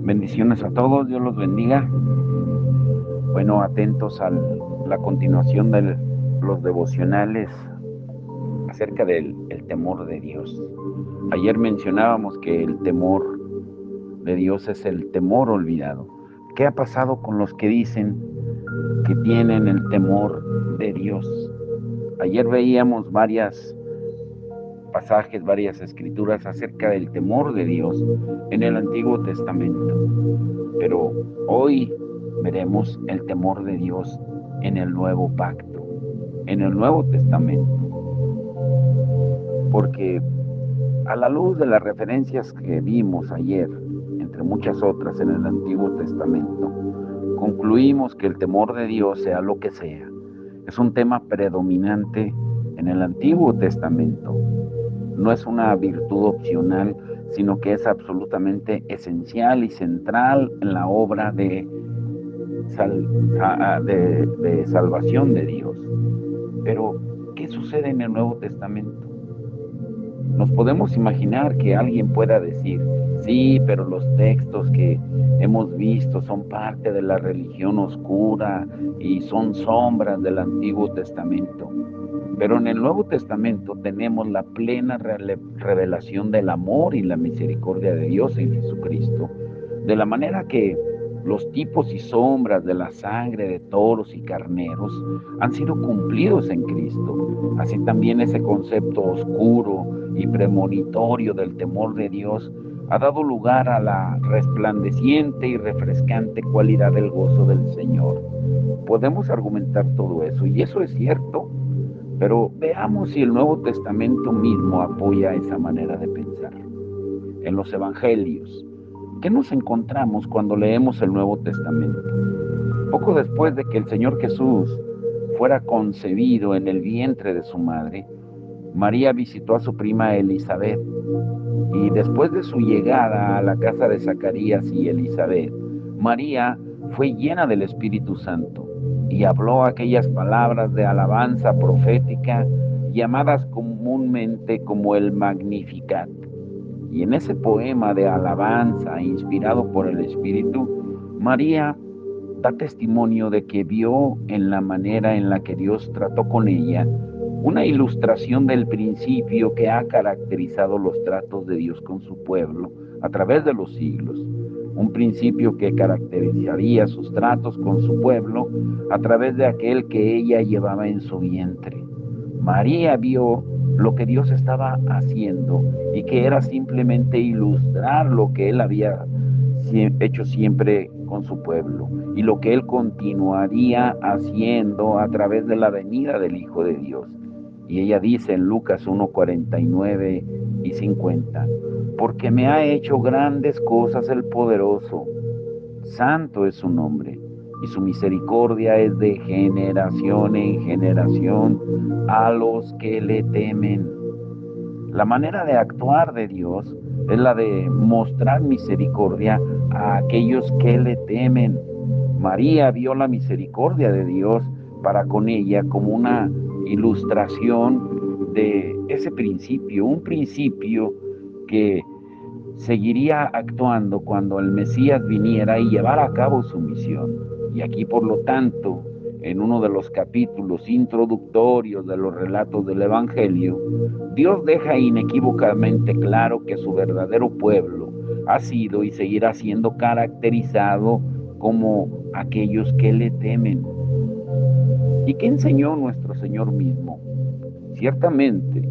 Bendiciones a todos, Dios los bendiga. Bueno, atentos a la continuación de los devocionales acerca del temor de Dios. Ayer mencionábamos que el temor de Dios es el temor olvidado. ¿Qué ha pasado con los que dicen que tienen el temor de Dios? Ayer veíamos varias pasajes, varias escrituras acerca del temor de Dios en el Antiguo Testamento. Pero hoy veremos el temor de Dios en el Nuevo Pacto, en el Nuevo Testamento. Porque a la luz de las referencias que vimos ayer, entre muchas otras en el Antiguo Testamento, concluimos que el temor de Dios, sea lo que sea, es un tema predominante en el Antiguo Testamento. No es una virtud opcional, sino que es absolutamente esencial y central en la obra de salvación de Dios. Pero, ¿qué sucede en el Nuevo Testamento? Nos podemos imaginar que alguien pueda decir, sí, pero los textos que hemos visto son parte de la religión oscura y son sombras del Antiguo Testamento. Pero en el Nuevo Testamento tenemos la plena revelación del amor y la misericordia de Dios en Jesucristo. De la manera que los tipos y sombras de la sangre de toros y carneros han sido cumplidos en Cristo. Así también ese concepto oscuro y premonitorio del temor de Dios ha dado lugar a la resplandeciente y refrescante cualidad del gozo del Señor. Podemos argumentar todo eso, y eso es cierto, pero veamos si el Nuevo Testamento mismo apoya esa manera de pensar. En los Evangelios, ¿qué nos encontramos cuando leemos el Nuevo Testamento? Poco después de que el Señor Jesús fuera concebido en el vientre de su madre, María visitó a su prima Elizabeth, y después de su llegada a la casa de Zacarías y Elizabeth, María fue llena del Espíritu Santo y habló aquellas palabras de alabanza profética llamadas comúnmente como el Magnificat. Y en ese poema de alabanza inspirado por el Espíritu, María da testimonio de que vio en la manera en la que Dios trató con ella una ilustración del principio que ha caracterizado los tratos de Dios con su pueblo a través de los siglos. Un principio que caracterizaría sus tratos con su pueblo a través de aquel que ella llevaba en su vientre. María vio lo que Dios estaba haciendo y que era simplemente ilustrar lo que Él había hecho siempre con su pueblo y lo que Él continuaría haciendo a través de la venida del Hijo de Dios. Y ella dice en Lucas 1:49 y 50, porque me ha hecho grandes cosas el poderoso, santo es su nombre, y su misericordia es de generación en generación a los que le temen. La manera de actuar de Dios es la de mostrar misericordia a aquellos que le temen. María vio la misericordia de Dios para con ella como una ilustración de ese principio, un principio que seguiría actuando cuando el Mesías viniera y llevara a cabo su misión. Y aquí, por lo tanto, en uno de los capítulos introductorios de los relatos del Evangelio, Dios deja inequívocamente claro que su verdadero pueblo ha sido y seguirá siendo caracterizado como aquellos que le temen. ¿Y qué enseñó nuestro Señor mismo? Ciertamente,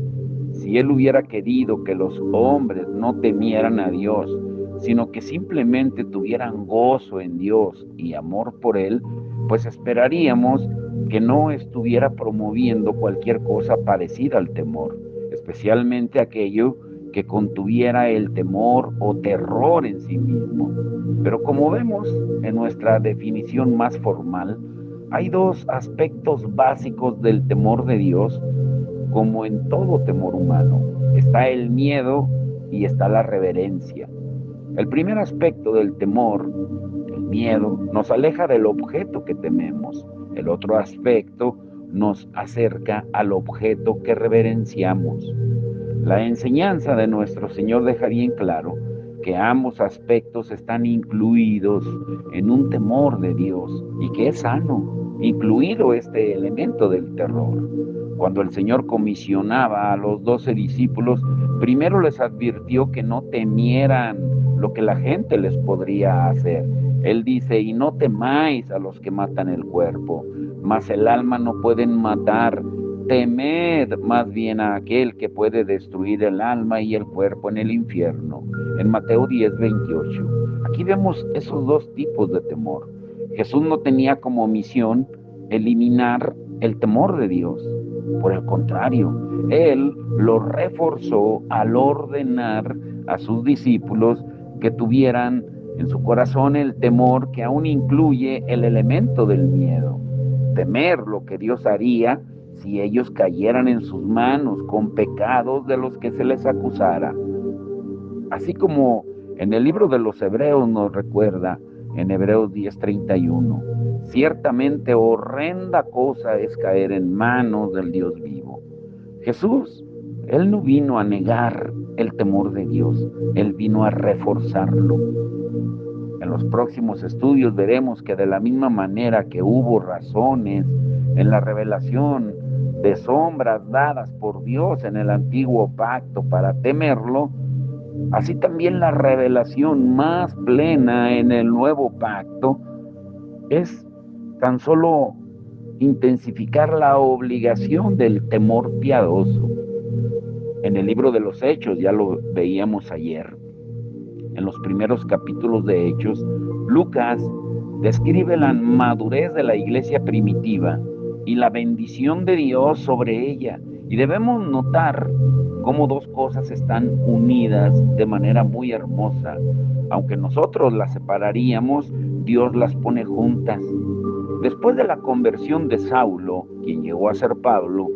si Él hubiera querido que los hombres no temieran a Dios, sino que simplemente tuvieran gozo en Dios y amor por Él, pues esperaríamos que no estuviera promoviendo cualquier cosa parecida al temor, especialmente aquello que contuviera el temor o terror en sí mismo. Pero como vemos en nuestra definición más formal, hay dos aspectos básicos del temor de Dios, como en todo temor humano. Está el miedo y está la reverencia. El primer aspecto del temor, el miedo, nos aleja del objeto que tememos. El otro aspecto nos acerca al objeto que reverenciamos. La enseñanza de nuestro Señor deja bien claro que ambos aspectos están incluidos en un temor de Dios y que es sano, incluido este elemento del terror. Cuando el Señor comisionaba a los 12 discípulos, primero les advirtió que no temieran lo que la gente les podría hacer. Él dice, y no temáis a los que matan el cuerpo, mas el alma no pueden matar. Temed más bien a aquel que puede destruir el alma y el cuerpo en el infierno. En Mateo 10:28. Aquí vemos esos dos tipos de temor. Jesús no tenía como misión eliminar el temor de Dios. Por el contrario, Él lo reforzó al ordenar a sus discípulos que tuvieran en su corazón el temor que aún incluye el elemento del miedo. Temer lo que Dios haría si ellos cayeran en sus manos con pecados de los que se les acusara. Así como en el libro de los Hebreos nos recuerda, en Hebreos 10:31, ciertamente horrenda cosa es caer en manos del Dios vivo. Jesús, Él no vino a negar el temor de Dios, Él vino a reforzarlo. En los próximos estudios veremos que de la misma manera que hubo razones en la revelación de sombras dadas por Dios en el antiguo pacto para temerlo, así también la revelación más plena en el nuevo pacto es tan solo intensificar la obligación del temor piadoso. En el libro de los Hechos, ya lo veíamos ayer, en los primeros capítulos de Hechos, Lucas describe la madurez de la iglesia primitiva y la bendición de Dios sobre ella. Y debemos notar cómo dos cosas están unidas de manera muy hermosa. Aunque nosotros las separaríamos, Dios las pone juntas. Después de la conversión de Saulo, quien llegó a ser Pablo,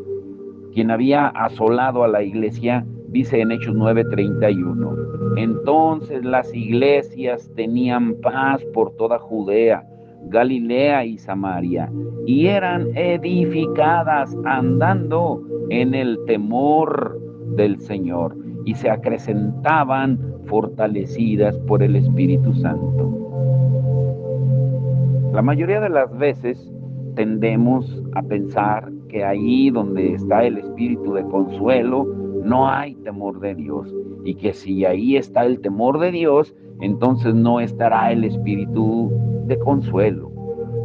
quien había asolado a la iglesia, dice en Hechos 9:31, entonces las iglesias tenían paz por toda Judea, Galilea y Samaria, y eran edificadas andando en el temor del Señor, y se acrecentaban fortalecidas por el Espíritu Santo. La mayoría de las veces tendemos a pensar que ahí donde está el espíritu de consuelo, no hay temor de Dios. Y que si ahí está el temor de Dios, entonces no estará el espíritu de consuelo.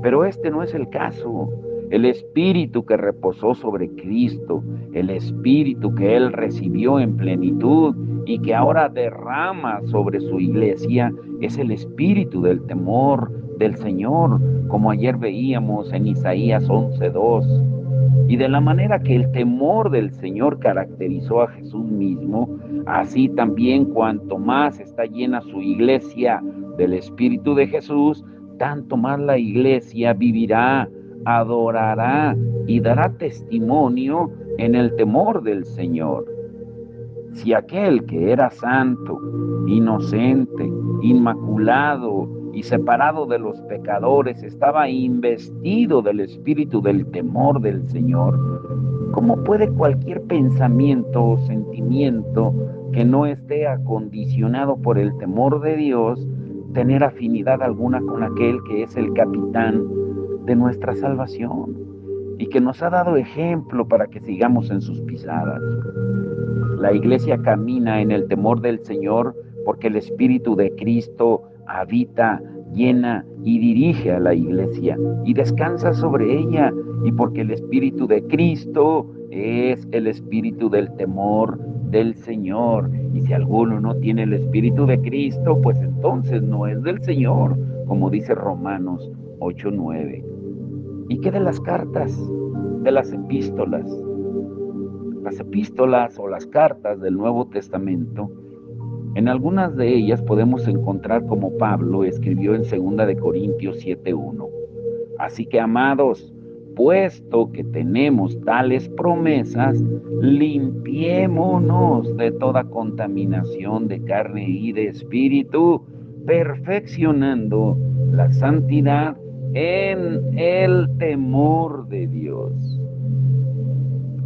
Pero este no es el caso. El espíritu que reposó sobre Cristo, el espíritu que Él recibió en plenitud y que ahora derrama sobre su iglesia, es el espíritu del temor del Señor, como ayer veíamos en Isaías 11:2. Y de la manera que el temor del Señor caracterizó a Jesús mismo, así también cuanto más está llena su iglesia del Espíritu de Jesús, tanto más la iglesia vivirá, adorará y dará testimonio en el temor del Señor. Si aquel que era santo, inocente, inmaculado y separado de los pecadores estaba investido del espíritu del temor del Señor, ¿cómo puede cualquier pensamiento o sentimiento que no esté acondicionado por el temor de Dios tener afinidad alguna con aquel que es el capitán de nuestra salvación y que nos ha dado ejemplo para que sigamos en sus pisadas? La iglesia camina en el temor del Señor porque el Espíritu de Cristo habita, llena y dirige a la iglesia y descansa sobre ella, y porque el Espíritu de Cristo es el espíritu del temor del Señor. Y si alguno no tiene el Espíritu de Cristo, pues entonces no es del Señor, como dice Romanos 8:9. ¿Y qué de las cartas, de las epístolas? Las epístolas o las cartas del Nuevo Testamento, en algunas de ellas podemos encontrar como Pablo escribió en 2 de Corintios 7:1. Así que, amados, puesto que tenemos tales promesas, limpiémonos de toda contaminación de carne y de espíritu, perfeccionando la santidad en el temor de Dios.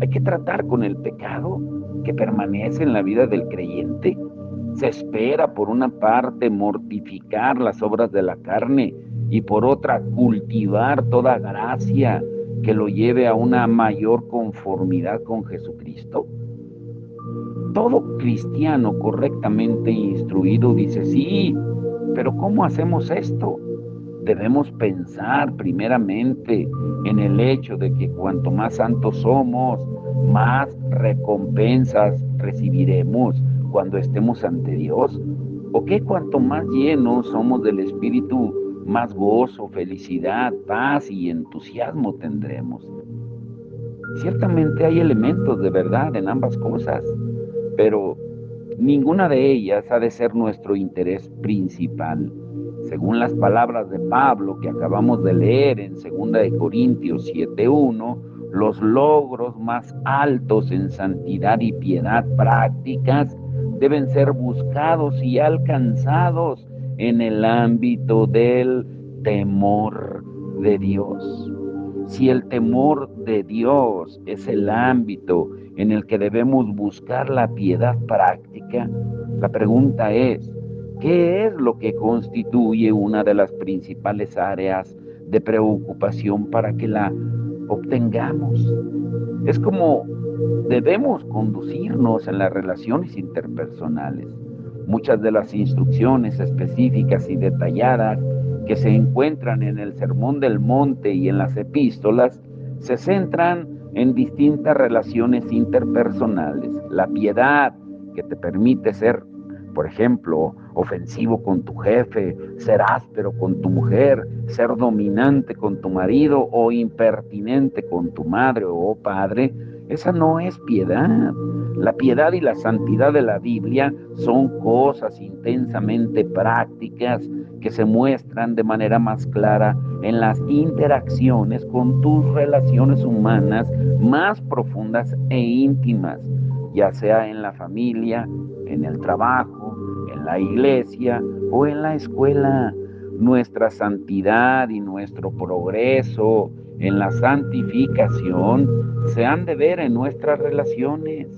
Hay que tratar con el pecado que permanece en la vida del creyente Se espera, por una parte, mortificar las obras de la carne y por otra, cultivar toda gracia que lo lleve a una mayor conformidad con Jesucristo. Todo cristiano correctamente instruido dice, sí, pero ¿cómo hacemos esto? Debemos pensar primeramente en el hecho de que cuanto más santos somos, más recompensas recibiremos cuando estemos ante Dios. O que cuanto más llenos somos del Espíritu, más gozo, felicidad, paz y entusiasmo tendremos. Ciertamente hay elementos de verdad en ambas cosas, pero ninguna de ellas ha de ser nuestro interés principal. Según las palabras de Pablo que acabamos de leer en 2 Corintios 7:1, los logros más altos en santidad y piedad prácticas deben ser buscados y alcanzados en el ámbito del temor de Dios. Si el temor de Dios es el ámbito en el que debemos buscar la piedad práctica, la pregunta es, ¿qué es lo que constituye una de las principales áreas de preocupación para que la obtengamos? Es como debemos conducirnos en las relaciones interpersonales. Muchas de las instrucciones específicas y detalladas que se encuentran en el Sermón del Monte y en las epístolas se centran en distintas relaciones interpersonales. La piedad, que te permite ser, por ejemplo, ofensivo con tu jefe, ser áspero con tu mujer, ser dominante con tu marido o impertinente con tu madre o padre, esa no es piedad. La piedad y la santidad de la Biblia son cosas intensamente prácticas que se muestran de manera más clara en las interacciones con tus relaciones humanas más profundas e íntimas, ya sea en la familia, en el trabajo, en la iglesia o en la escuela. Nuestra santidad y nuestro progreso en la santificación se han de ver en nuestras relaciones.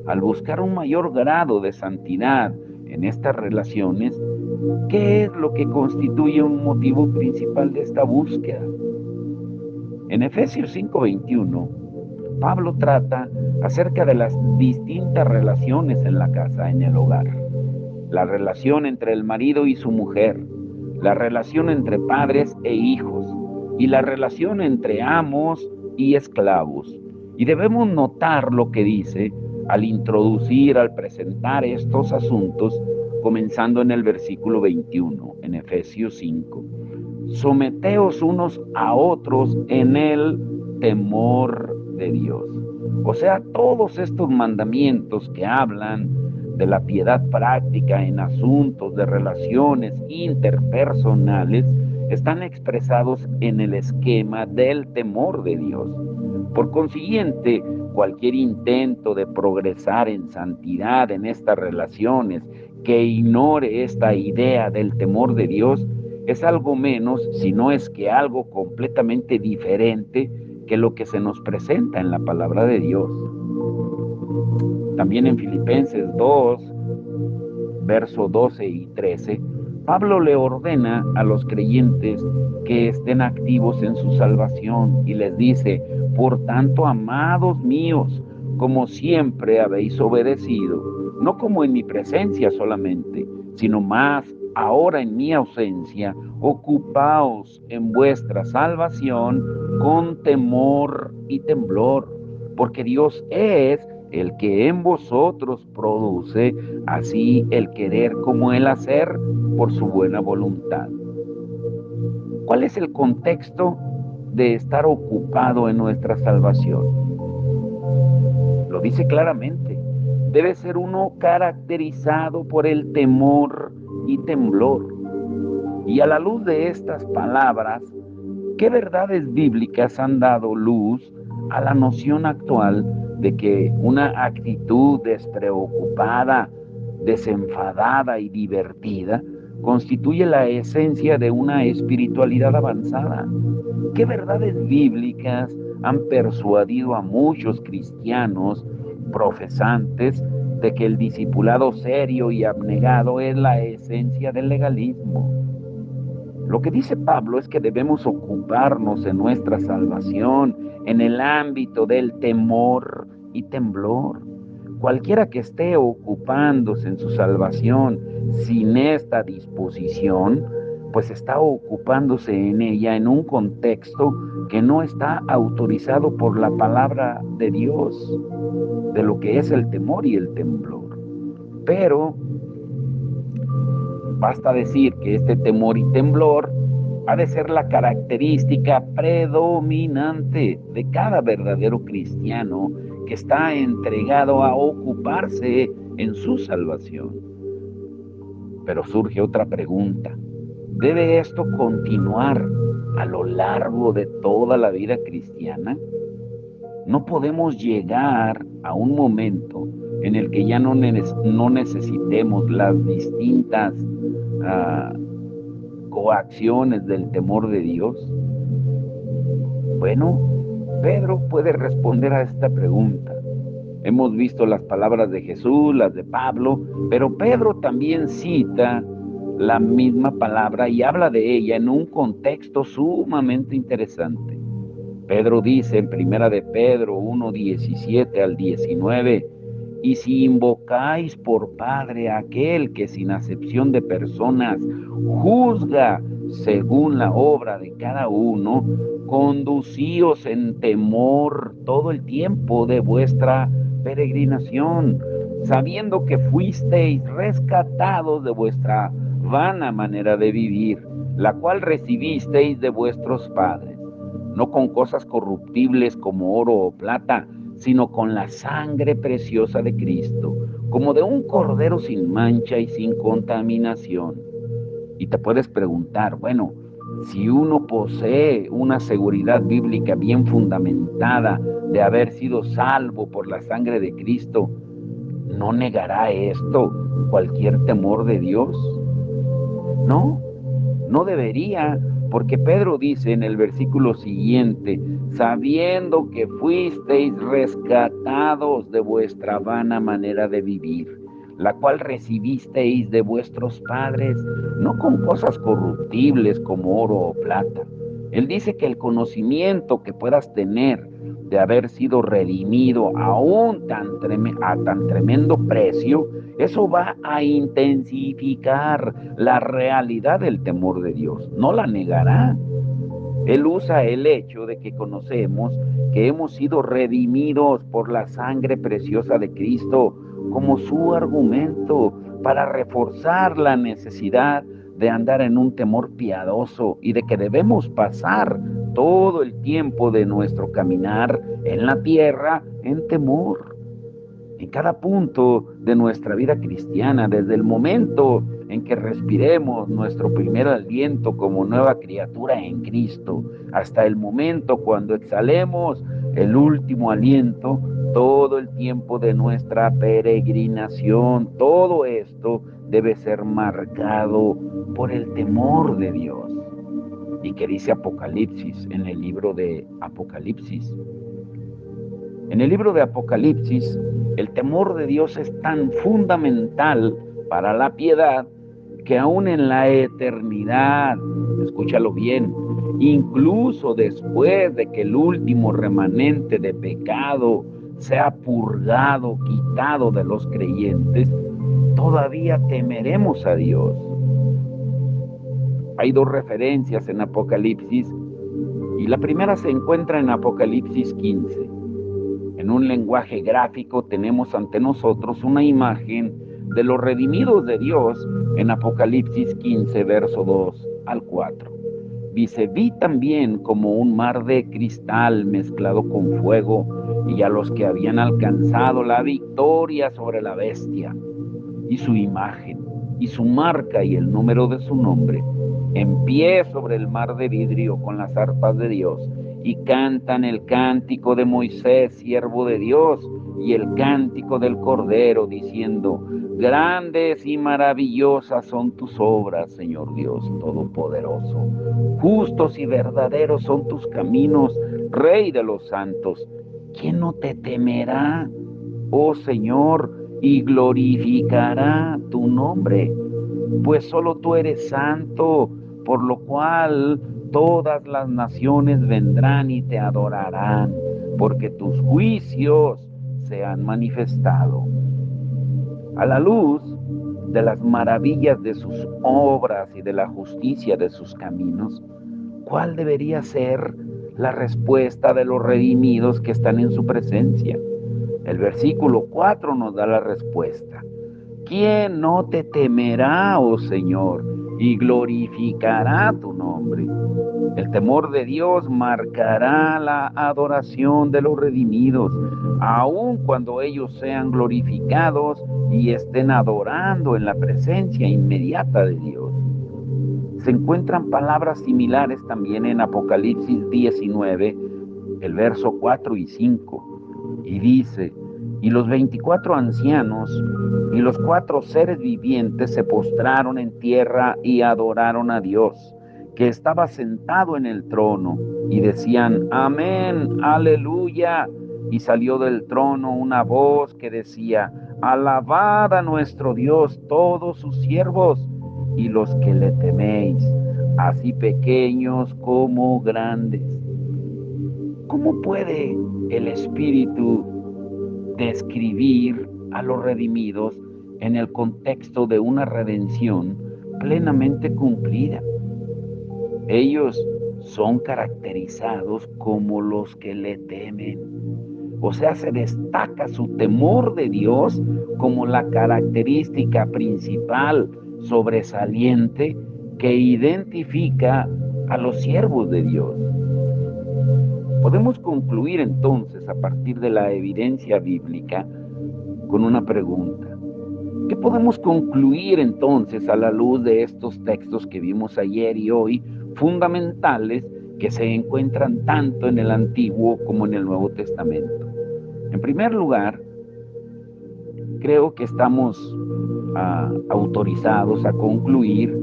Al buscar un mayor grado de santidad en estas relaciones, ¿qué es lo que constituye un motivo principal de esta búsqueda? En Efesios 5:21, Pablo trata acerca de las distintas relaciones en la casa, en el hogar. La relación entre el marido y su mujer, la relación entre padres e hijos y la relación entre amos y esclavos. Y debemos notar lo que dice al introducir, al presentar estos asuntos, comenzando en el versículo 21, en Efesios 5. Someteos unos a otros en el temor de Dios. O sea, todos estos mandamientos que hablan de la piedad práctica en asuntos de relaciones interpersonales están expresados en el esquema del temor de Dios. Por consiguiente, cualquier intento de progresar en santidad en estas relaciones que ignore esta idea del temor de Dios es algo menos, si no es que algo completamente diferente que lo que se nos presenta en la palabra de Dios. También en Filipenses 2, versos 12 y 13, Pablo le ordena a los creyentes que estén activos en su salvación y les dice, por tanto, amados míos, como siempre habéis obedecido, no como en mi presencia solamente, sino más ahora en mi ausencia, ocupaos en vuestra salvación con temor y temblor, porque Dios es el que en vosotros produce así el querer como el hacer por su buena voluntad. ¿Cuál es el contexto de estar ocupado en nuestra salvación? Lo dice claramente. Debe ser uno caracterizado por el temor y temblor. Y a la luz de estas palabras, ¿qué verdades bíblicas han dado luz a la noción actual de que una actitud despreocupada, desenfadada y divertida constituye la esencia de una espiritualidad avanzada? ¿Qué verdades bíblicas han persuadido a muchos cristianos profesantes de que el discipulado serio y abnegado es la esencia del legalismo. Lo que dice Pablo es que debemos ocuparnos en nuestra salvación en el ámbito del temor y temblor. Cualquiera que esté ocupándose en su salvación sin esta disposición, pues está ocupándose en ella en un contexto que no está autorizado por la palabra de Dios, de lo que es el temor y el temblor. Pero basta decir que este temor y temblor ha de ser la característica predominante de cada verdadero cristiano que está entregado a ocuparse en su salvación. Pero surge otra pregunta. ¿Debe esto continuar a lo largo de toda la vida cristiana? No podemos llegar a un momento en el que ya no necesitemos las distintas coacciones del temor de Dios. Bueno, Pedro puede responder a esta pregunta. Hemos visto las palabras de Jesús, las de Pablo, pero Pedro también cita la misma palabra y habla de ella en un contexto sumamente interesante. Pedro dice en Primera de Pedro 1:17 al 19, y si invocáis por Padre a aquel que sin acepción de personas juzga según la obra de cada uno, conducíos en temor todo el tiempo de vuestra peregrinación, sabiendo que fuisteis rescatados de vuestra vana manera de vivir, la cual recibisteis de vuestros padres, no con cosas corruptibles como oro o plata, sino con la sangre preciosa de Cristo, como de un cordero sin mancha y sin contaminación. Y te puedes preguntar, bueno, si uno posee una seguridad bíblica bien fundamentada de haber sido salvo por la sangre de Cristo, ¿no negará esto cualquier temor de Dios? No, no debería, porque Pedro dice en el versículo siguiente, sabiendo que fuisteis rescatados de vuestra vana manera de vivir, la cual recibisteis de vuestros padres, no con cosas corruptibles como oro o plata. Él dice que el conocimiento que puedas tener de haber sido redimido a tan tremendo precio, eso va a intensificar la realidad del temor de Dios, no la negará. Él usa el hecho de que conocemos que hemos sido redimidos por la sangre preciosa de Cristo como su argumento para reforzar la necesidad de andar en un temor piadoso y de que debemos pasar todo el tiempo de nuestro caminar en la tierra en temor. En cada punto de nuestra vida cristiana, desde el momento en que respiremos nuestro primer aliento como nueva criatura en Cristo, hasta el momento cuando exhalemos el último aliento, todo el tiempo de nuestra peregrinación, todo esto debe ser marcado por el temor de Dios. ¿Y qué dice Apocalipsis en el libro de Apocalipsis? En el libro de Apocalipsis, el temor de Dios es tan fundamental para la piedad que aún en la eternidad, escúchalo bien, incluso después de que el último remanente de pecado sea purgado, quitado de los creyentes, todavía temeremos a Dios. Hay dos referencias en Apocalipsis y la primera se encuentra en Apocalipsis 15. En un lenguaje gráfico tenemos ante nosotros una imagen de los redimidos de Dios en Apocalipsis 15, verso 2 al 4. Dice, vi también como un mar de cristal mezclado con fuego, y a los que habían alcanzado la victoria sobre la bestia, y su imagen, y su marca y el número de su nombre, en pie sobre el mar de vidrio con las arpas de Dios, y cantan el cántico de Moisés, siervo de Dios, y el cántico del Cordero, diciendo, grandes y maravillosas son tus obras, Señor Dios Todopoderoso. Justos y verdaderos son tus caminos, Rey de los santos. ¿Quién no te temerá, oh Señor, y glorificará tu nombre, pues solo tú eres santo, por lo cual todas las naciones vendrán y te adorarán, porque tus juicios se han manifestado. A la luz de las maravillas de sus obras y de la justicia de sus caminos, ¿cuál debería ser la respuesta de los redimidos que están en su presencia? El versículo 4 nos da la respuesta. ¿Quién no te temerá, oh Señor, y glorificará tu nombre? El temor de Dios marcará la adoración de los redimidos, aun cuando ellos sean glorificados y estén adorando en la presencia inmediata de Dios. Se encuentran palabras similares también en Apocalipsis 19, el verso 4 y 5, y dice: y los 24 ancianos y los 4 seres vivientes se postraron en tierra y adoraron a Dios, que estaba sentado en el trono, y decían: amén, aleluya. Y salió del trono una voz que decía: alabad a nuestro Dios todos sus siervos y los que le teméis, así pequeños como grandes. ¿Cómo puede el Espíritu describir a los redimidos en el contexto de una redención plenamente cumplida? Ellos son caracterizados como los que le temen. O sea, se destaca su temor de Dios como la característica principal, sobresaliente, que identifica a los siervos de Dios. Podemos concluir entonces, a partir de la evidencia bíblica, con una pregunta. ¿Qué podemos concluir entonces a la luz de estos textos que vimos ayer y hoy, fundamentales, que se encuentran tanto en el Antiguo como en el Nuevo Testamento? En primer lugar, creo que estamos autorizados a concluir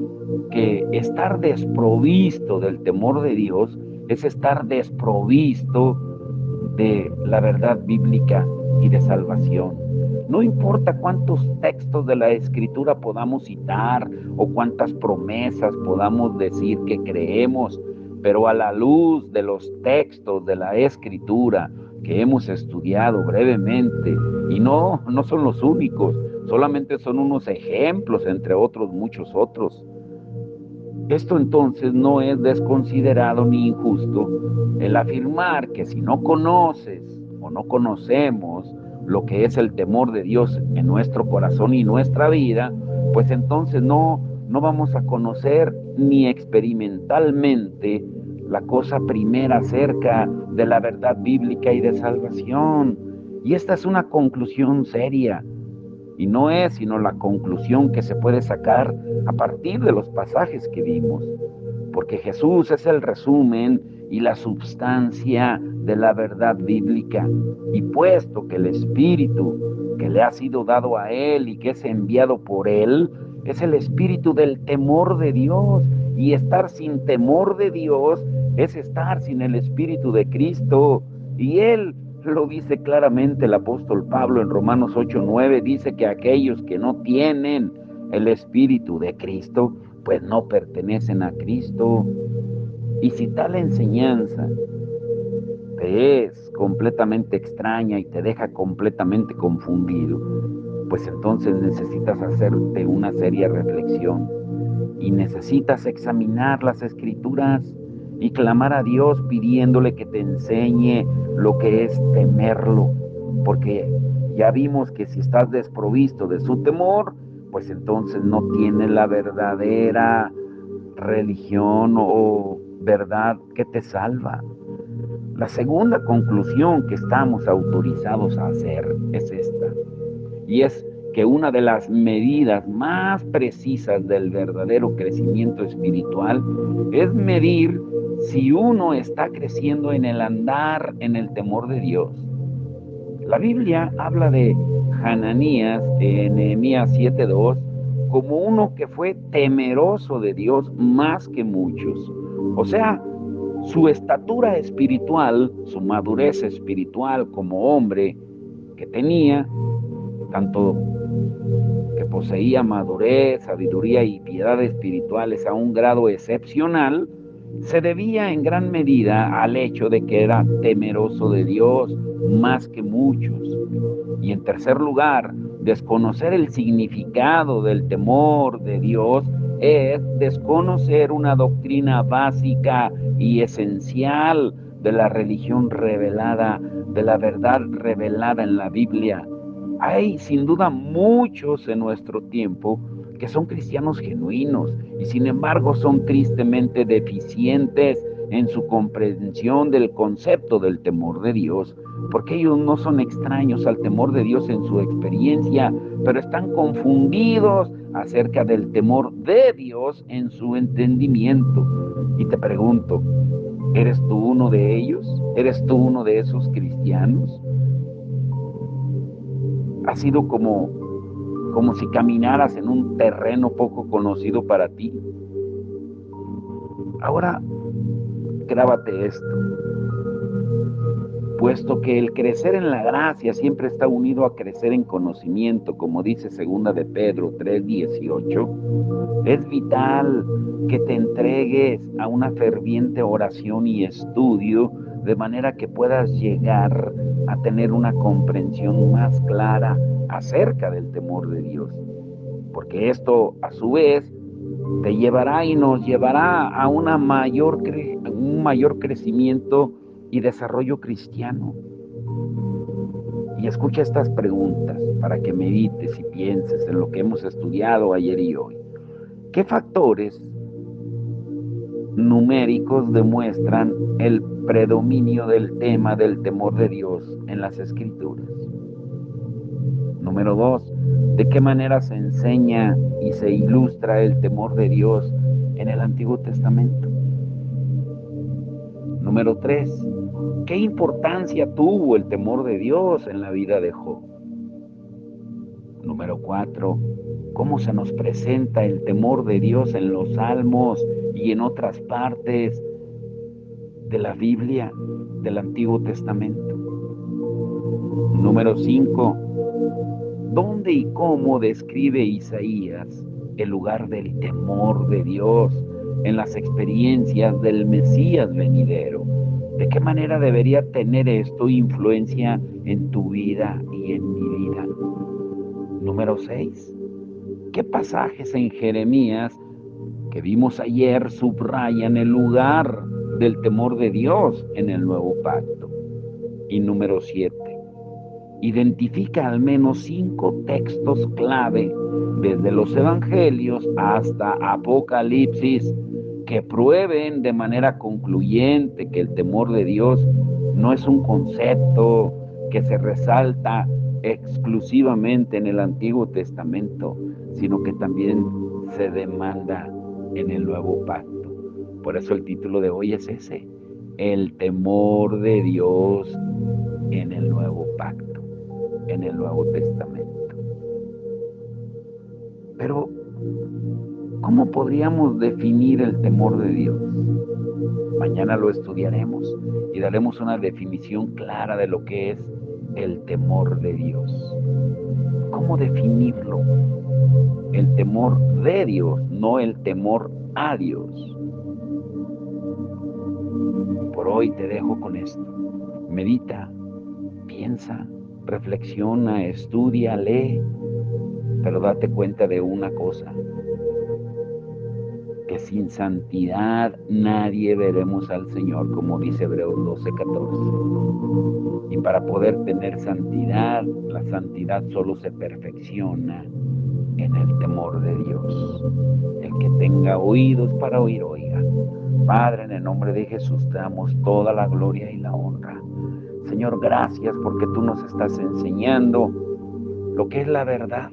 que estar desprovisto del temor de Dios es estar desprovisto de la verdad bíblica y de salvación. No importa cuántos textos de la Escritura podamos citar o cuántas promesas podamos decir que creemos, pero a la luz de los textos de la Escritura que hemos estudiado brevemente, y no son los únicos, solamente son unos ejemplos entre otros muchos otros. Esto entonces no es desconsiderado ni injusto el afirmar que si no conoces o no conocemos lo que es el temor de Dios en nuestro corazón y nuestra vida, pues entonces no vamos a conocer ni experimentalmente la cosa primera acerca de la verdad bíblica y de salvación. Y esta es una conclusión seria. Y no es sino la conclusión que se puede sacar a partir de los pasajes que vimos, porque Jesús es el resumen y la substancia de la verdad bíblica. Y puesto que el Espíritu que le ha sido dado a Él y que es enviado por Él, es el Espíritu del temor de Dios, y estar sin temor de Dios es estar sin el Espíritu de Cristo. Y Él lo dice claramente el apóstol Pablo en Romanos 8:9, dice que aquellos que no tienen el Espíritu de Cristo, pues no pertenecen a Cristo. Y si tal enseñanza te es completamente extraña y te deja completamente confundido, pues entonces necesitas hacerte una seria reflexión y necesitas examinar las Escrituras y clamar a Dios pidiéndole que te enseñe lo que es temerlo, porque ya vimos que si estás desprovisto de su temor, pues entonces no tienes la verdadera religión o verdad que te salva. La segunda conclusión que estamos autorizados a hacer es esta, y es que una de las medidas más precisas del verdadero crecimiento espiritual es medir si uno está creciendo en el andar en el temor de Dios. La Biblia habla de Hananías en Nehemías 7:2 como uno que fue temeroso de Dios más que muchos. O sea, su estatura espiritual, su madurez espiritual como hombre que tenía, tanto que poseía madurez, sabiduría y piedad espirituales a un grado excepcional, se debía en gran medida al hecho de que era temeroso de Dios más que muchos. Y en tercer lugar, desconocer el significado del temor de Dios es desconocer una doctrina básica y esencial de la religión revelada, de la verdad revelada en la Biblia. Hay sin duda muchos en nuestro tiempo que son cristianos genuinos y sin embargo son tristemente deficientes en su comprensión del concepto del temor de Dios, porque ellos no son extraños al temor de Dios en su experiencia, pero están confundidos acerca del temor de Dios en su entendimiento. Y te pregunto, ¿eres tú uno de ellos? ¿Eres tú uno de esos cristianos? Ha sido como si caminaras en un terreno poco conocido para ti. Ahora, grábate esto. Puesto que el crecer en la gracia siempre está unido a crecer en conocimiento, como dice 2 de Pedro 3:18, es vital que te entregues a una ferviente oración y estudio, de manera que puedas llegar a tener una comprensión más clara acerca del temor de Dios. Porque esto, a su vez, te llevará y nos llevará a un mayor crecimiento y desarrollo cristiano. Y escucha estas preguntas para que medites y pienses en lo que hemos estudiado ayer y hoy. ¿Qué factores numéricos demuestran el predominio del tema del temor de Dios en las Escrituras? Número 2, ¿de qué manera se enseña y se ilustra el temor de Dios en el Antiguo Testamento? Número 3, ¿qué importancia tuvo el temor de Dios en la vida de Job? Número 4, ¿cómo se nos presenta el temor de Dios en los Salmos y en otras partes de la Biblia, del Antiguo Testamento? Número 5, ¿dónde y cómo describe Isaías el lugar del temor de Dios en las experiencias del Mesías venidero? ¿De qué manera debería tener esto influencia en tu vida y en mi vida? Número 6, ¿qué pasajes en Jeremías que vimos ayer subrayan el lugar del temor de Dios en el nuevo pacto? Y número 7, identifica al menos 5 textos clave desde los Evangelios hasta Apocalipsis que prueben de manera concluyente que el temor de Dios no es un concepto que se resalta exclusivamente en el Antiguo Testamento, sino que también se demanda en el Nuevo Pacto. Por eso el título de hoy es ese, el temor de Dios en el Nuevo Pacto, en el Nuevo Testamento. Pero, ¿cómo podríamos definir el temor de Dios? Mañana lo estudiaremos y daremos una definición clara de lo que es el temor de Dios. ¿Cómo definirlo? El temor de Dios, no el temor a Dios. Por hoy te dejo con esto. Medita, piensa, reflexiona, estudia, lee, pero date cuenta de una cosa, que sin santidad nadie veremos al Señor, como dice Hebreos 12:14. Y para poder tener santidad, la santidad solo se perfecciona en el temor de Dios. El que tenga oídos para oír, oiga. Padre, en el nombre de Jesús te damos toda la gloria y la honra. Señor, gracias porque tú nos estás enseñando lo que es la verdad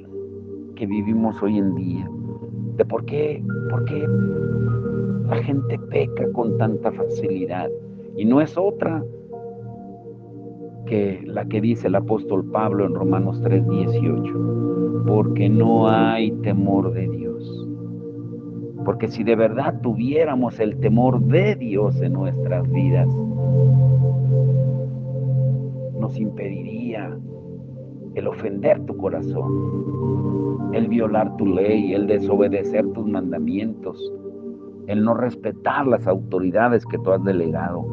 que vivimos hoy en día, de por qué la gente peca con tanta facilidad, y no es otra que la que dice el apóstol Pablo en Romanos 3:18, porque no hay temor de Dios. Porque si de verdad tuviéramos el temor de Dios en nuestras vidas, nos impediría el ofender tu corazón, el violar tu ley, el desobedecer tus mandamientos, el no respetar las autoridades que tú has delegado,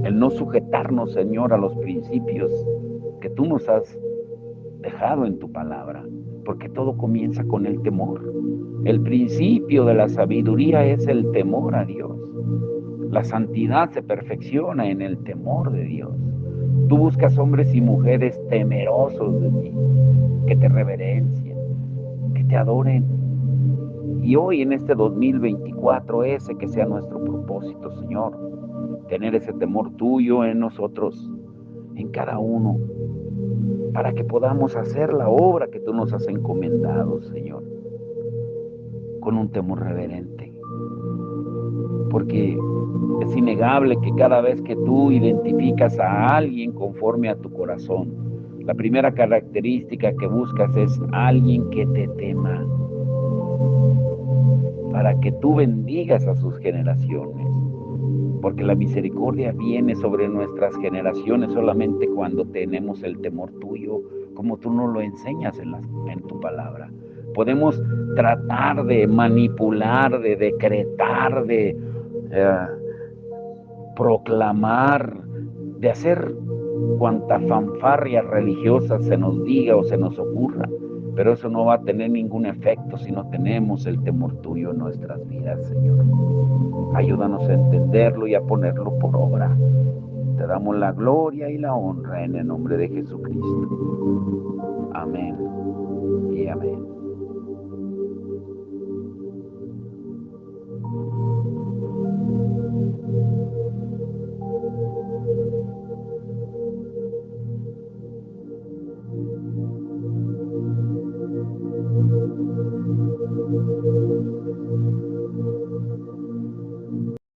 el no sujetarnos, Señor, a los principios que tú nos has dejado en tu palabra, porque todo comienza con el temor. El principio de la sabiduría es el temor a Dios. La santidad se perfecciona en el temor de Dios. Tú buscas hombres y mujeres temerosos de ti, que te reverencien, que te adoren. Y hoy en este 2024, ese que sea nuestro propósito, Señor, tener ese temor tuyo en nosotros, en cada uno, para que podamos hacer la obra que tú nos has encomendado, Señor, con un temor reverente. Porque es innegable que cada vez que tú identificas a alguien conforme a tu corazón, la primera característica que buscas es alguien que te tema, para que tú bendigas a sus generaciones. Porque la misericordia viene sobre nuestras generaciones solamente cuando tenemos el temor tuyo, como tú nos lo enseñas en tu palabra. Podemos tratar de manipular, de decretar, de proclamar, de hacer cuanta fanfarria religiosa se nos diga o se nos ocurra, pero eso no va a tener ningún efecto si no tenemos el temor tuyo en nuestras vidas, Señor. Ayúdanos a entenderlo y a ponerlo por obra. Te damos la gloria y la honra en el nombre de Jesucristo. Amén y amén.